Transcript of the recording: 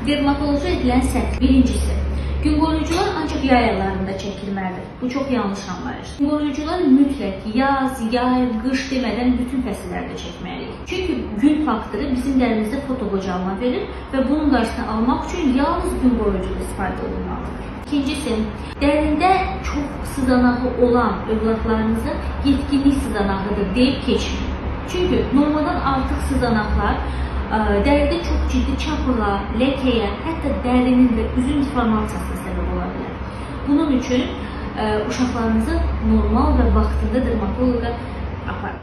Dermatoloji edilən səhv. Birincisi, gün qoruyucular ancaq yay aylarında çəkilməlidir. Bu çox yanlış anlayış. Gün qoruyucular mütləq yaz, yay, qış demədən bütün fəsillərdə çəkməliyik. Çünki gün faktoru bizim dərimizdə fotobocalma verir və bunun qarşısını almaq üçün yalnız gün qoruyucuda istifadə olunmalıdır. İkincisi, dərində çox sızanağı olan övladlarınızı yetkinlik sızanağıdır deyib keçməyin. Çünki normaldan artıq sızanaqlar dəridə çox ciddi çapıla, ləkəyə, hətta dərinin və üzün deformasiyasına səbəb ola bilər. Bunun üçün uşaqlarınızı normal və vaxtında dermatoloqa aparın.